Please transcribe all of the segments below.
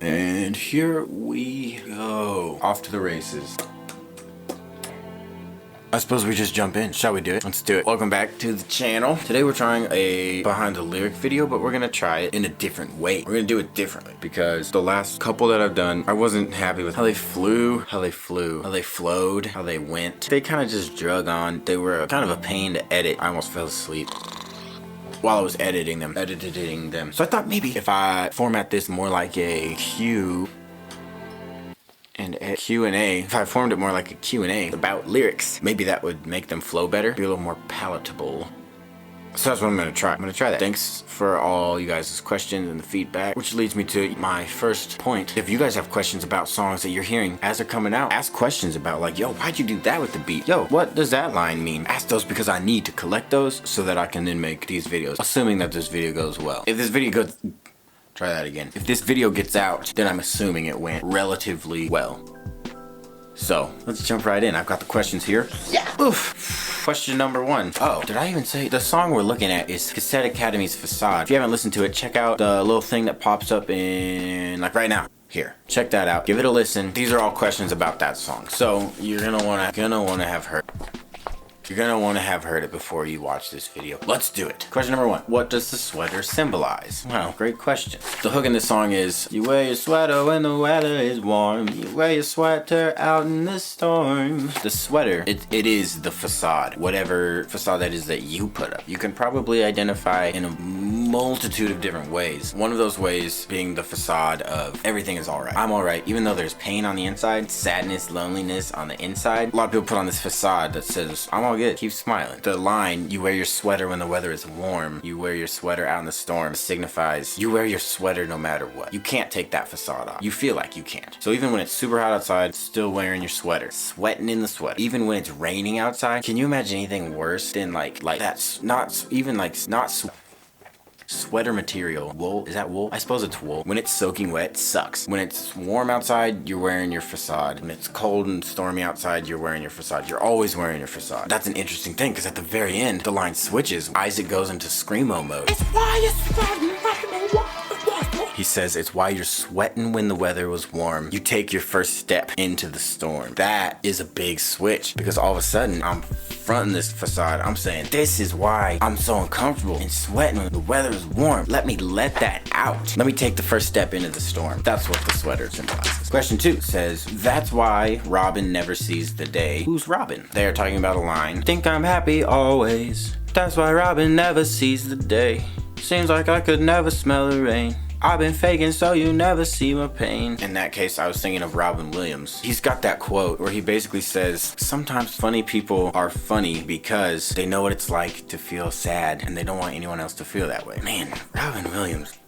And here we go. Off to the races. I suppose we just jump in. Shall we do it? Let's do it. Welcome back to the channel. Today we're trying a behind the lyric video, but we're gonna try it in a different way. We're gonna do it differently because the last couple that I've done, I wasn't happy with how they flew, how they flowed, how they went. They kind of just drug on. They were kind of a pain to edit. I almost fell asleep while I was editing them. So I thought maybe if I format this more like a Q&A, if I formed it more like a Q&A about lyrics, maybe that would make them flow better, be a little more palatable. So that's what I'm gonna try. I'm gonna try that. Thanks for all you guys' questions and the feedback, which leads me to my first point. If you guys have questions about songs that you're hearing as they're coming out, ask questions about like, yo, why'd you do that with the beat? Yo, what does that line mean? Ask those because I need to collect those so that I can then make these videos, assuming that this video goes well. If this video goes... Try that again. If this video gets out, then I'm assuming it went relatively well. So, let's jump right in. I've got the questions here. Yeah! Oof! Question number 1. Oh, did I even say? The song we're looking at is Cassette Academy's Facade. If you haven't listened to it, check out the little thing that pops up in, like right now. Here, check that out. Give it a listen. These are all questions about that song. So, you're gonna wanna have heard. You're gonna want to have heard it before you watch this video. Let's do it. Question number 1. What does the sweater symbolize? Wow, great question. The hook in this song is, you wear your sweater when the weather is warm. You wear your sweater out in the storm. The sweater, it is the facade. Whatever facade that is that you put up. You can probably identify in a multitude of different ways. One of those ways being the facade of everything is alright. I'm alright. Even though there's pain on the inside, sadness, loneliness on the inside, a lot of people put on this facade that says, I'm all good, keep smiling. The line, you wear your sweater when the weather is warm, you wear your sweater out in the storm, signifies you wear your sweater no matter what. You can't take that facade off. You feel like you can't. So even when it's super hot outside, still wearing your sweater, sweating in the sweater. Even when it's raining outside, can you imagine anything worse than like that's not even like sweater material? Wool? Is that wool? I suppose it's wool. When it's soaking wet, it sucks. When it's warm outside, you're wearing your facade. When it's cold and stormy outside, you're wearing your facade. You're always wearing your facade. That's an interesting thing because at the very end, the line switches. Isaac goes into screamo mode. It's why you're sweating. He says it's why you're sweating when the weather was warm. You take your first step into the storm. That is a big switch because all of a sudden I'm fronting this facade. I'm saying this is why I'm so uncomfortable and sweating when the weather is warm. Let me let that out. Let me take the first step into the storm. That's what the sweater symbolizes. Question 2 says, that's why Robin never sees the day. Who's Robin? They are talking about a line. Think I'm happy always. That's why Robin never sees the day. Seems like I could never smell the rain. I've been faking so you never see my pain. In that case, I was thinking of Robin Williams. He's got that quote where he basically says, sometimes funny people are funny because they know what it's like to feel sad and they don't want anyone else to feel that way. Man, Robin Williams.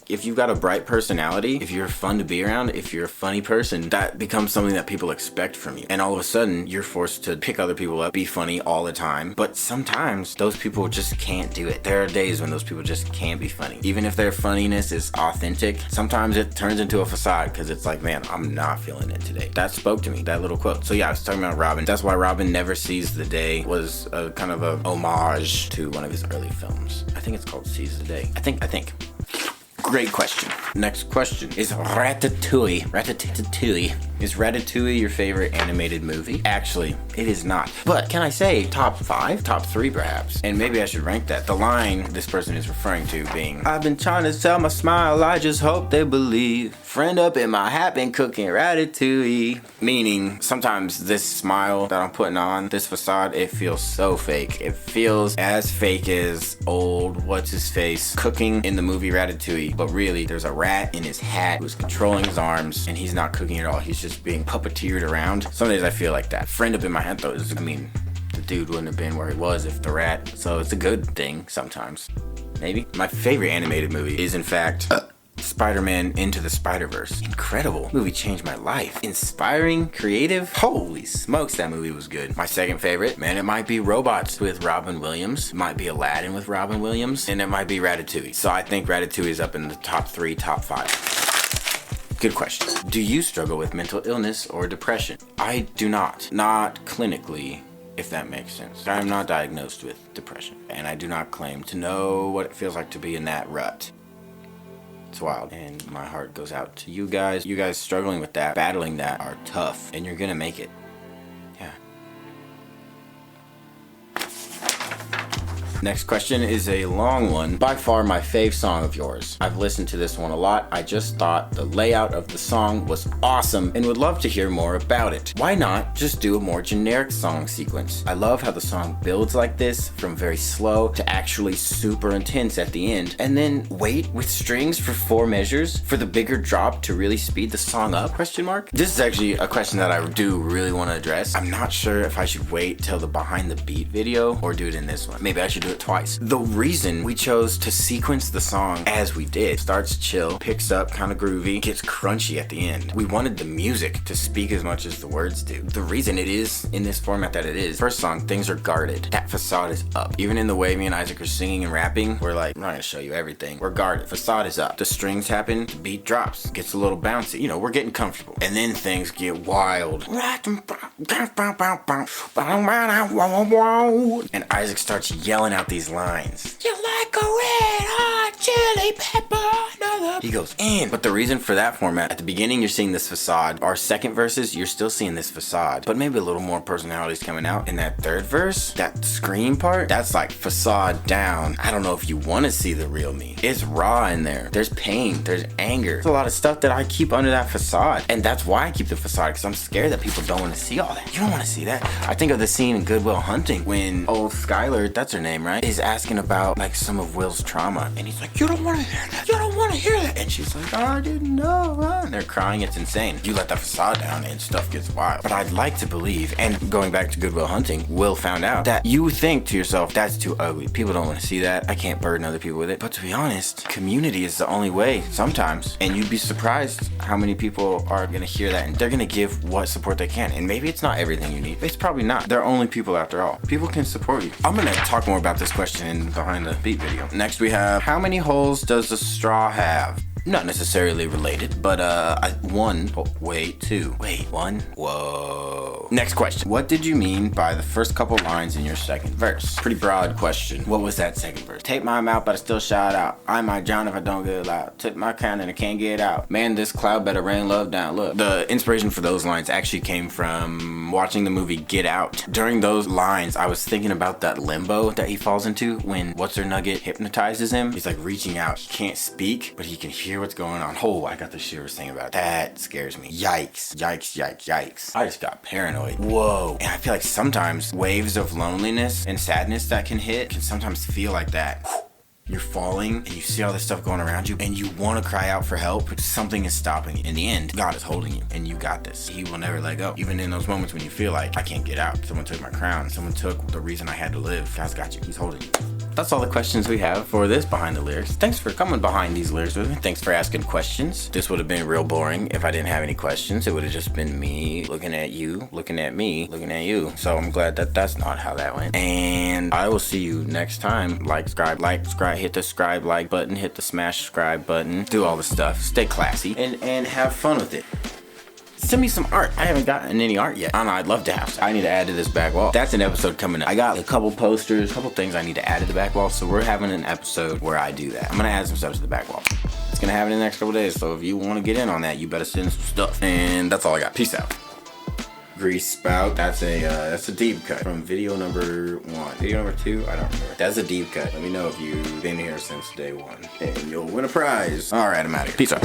If you've got a bright personality, if you're fun to be around, if you're a funny person, that becomes something that people expect from you. And all of a sudden, you're forced to pick other people up, be funny all the time. But sometimes, those people just can't do it. There are days when those people just can't be funny. Even if their funniness is authentic, sometimes it turns into a facade because it's like, man, I'm not feeling it today. That spoke to me, that little quote. So yeah, I was talking about Robin. That's why Robin Never Sees the Day was a kind of a homage to one of his early films. I think it's called Seize the Day. I think. Great question. Next question is Ratatouille. Ratatouille. Is Ratatouille your favorite animated movie? Actually, it is not. But can I say top 5? Top 3 perhaps. And maybe I should rank that. The line this person is referring to being, I've been trying to sell my smile, I just hope they believe. Friend up in my hat been cooking ratatouille. Meaning, sometimes this smile that I'm putting on, this facade, it feels so fake. It feels as fake as old, what's his face, cooking in the movie Ratatouille. But really, there's a rat in his hat who's controlling his arms and he's not cooking at all. He's just being puppeteered around. Some days I feel like that. Friend up in my hat though is, I mean, the dude wouldn't have been where he was if the rat, so it's a good thing sometimes. Maybe. My favorite animated movie is in fact, Spider-Man Into the Spider-Verse. Incredible. Movie changed my life. Inspiring, creative. Holy smokes, that movie was good. My second favorite, man, it might be Robots with Robin Williams. It might be Aladdin with Robin Williams. And it might be Ratatouille. So I think Ratatouille is up in the top 3, top 5. Good question. Do you struggle with mental illness or depression? I do not. Not clinically, if that makes sense. I am not diagnosed with depression. And I do not claim to know what it feels like to be in that rut. It's wild. And my heart goes out to you guys. You guys struggling with that, battling that are tough, and you're gonna make it. Yeah. Next question is a long one. By far my fave song of yours. I've listened to this one a lot. I just thought the layout of the song was awesome and would love to hear more about it. Why not just do a more generic song sequence? I love how the song builds like this, from very slow to actually super intense at the end, and then wait with strings for 4 measures for the bigger drop to really speed the song up, question mark? This is actually a question that I do really want to address. I'm not sure if I should wait till the behind the beat video or do it in this one. Maybe I should do it twice. The reason we chose to sequence the song as we did, starts chill, picks up kind of groovy, gets crunchy at the end. We wanted the music to speak as much as the words do. The reason it is in this format that it is, first song, things are guarded. That facade is up. Even in the way me and Isaac are singing and rapping, we're like, I'm not gonna show you everything. We're guarded. Facade is up. The strings happen, the beat drops, gets a little bouncy. You know, we're getting comfortable. And then things get wild. And Isaac starts yelling out these lines. You like a red hot chili pepper. He goes in. But the reason for that format, at the beginning you're seeing this facade. Our second verses, you're still seeing this facade, but maybe a little more personalities coming out. In that third verse, that scream part, that's like facade down. I don't know if you want to see the real me. It's raw in there. There's pain, there's anger. There's a lot of stuff that I keep under that facade. And that's why I keep the facade, because I'm scared that people don't want to see all that. You don't want to see that. I think of the scene in Good Will Hunting when old Skylar, that's her name, right, is asking about like some of Will's trauma. And he's like, you don't want to hear that. You don't want to hear that. And she's like, I didn't know. And they're crying. It's insane. You let that facade down and stuff gets wild. But I'd like to believe, and going back to Good Will Hunting, Will found out that you think to yourself, that's too ugly. People don't want to see that. I can't burden other people with it. But to be honest, community is the only way sometimes. And you'd be surprised how many people are going to hear that and they're going to give what support they can. And maybe it's not everything you need. It's probably not. They're only people after all. People can support you. I'm going to talk more about this question in behind the beat video. Next we have, how many holes does a straw have? Not necessarily related, but one. Oh, wait, two. Wait, one. Whoa. Next question. What did you mean by the first couple lines in your second verse? Pretty broad question. What was that second verse? Take my mouth, but I still shout out. I might drown if I don't get it loud. Tip my can and I can't get out. Man, this cloud better rain love down. Look. The inspiration for those lines actually came from watching the movie Get Out. During those lines, I was thinking about that limbo that he falls into when What's Her Nugget hypnotizes him. He's like reaching out. He can't speak, but he can hear what's going on. Oh, I got the shivers thinking about it. That scares me. Yikes. Yikes, yikes, yikes. I just got paranoid. Whoa. And I feel like sometimes waves of loneliness and sadness that can hit can sometimes feel like that. You're falling and you see all this stuff going around you and you want to cry out for help, but something is stopping you. In the end, God is holding you and you got this. He will never let go. Even in those moments when you feel like I can't get out. Someone took my crown. Someone took the reason I had to live. God's got you. He's holding you. That's all the questions we have for this Behind the Lyrics. Thanks for coming behind these lyrics with me. Thanks for asking questions. This would have been real boring if I didn't have any questions. It would have just been me looking at you, looking at me, looking at you. So I'm glad that that's not how that went. And I will see you next time. Like, subscribe, hit the subscribe, like button, hit the smash subscribe button. Do all the stuff. Stay classy and have fun with it. Send me some art. I haven't gotten any art yet. I don't know, I'd love to have some. I need to add to this back wall. That's an episode coming up. I got a couple posters, a couple things I need to add to the back wall, so we're having an episode where I do that. I'm gonna add some stuff to the back wall. It's gonna happen in the next couple days, so if you wanna get in on that, you better send some stuff. And that's all I got. Peace out. Grease spout. That's a deep cut from video number 1. Video number 2, I don't remember. That's a deep cut. Let me know if you've been here since day 1, and you'll win a prize. All right, I'm out of here. Peace out.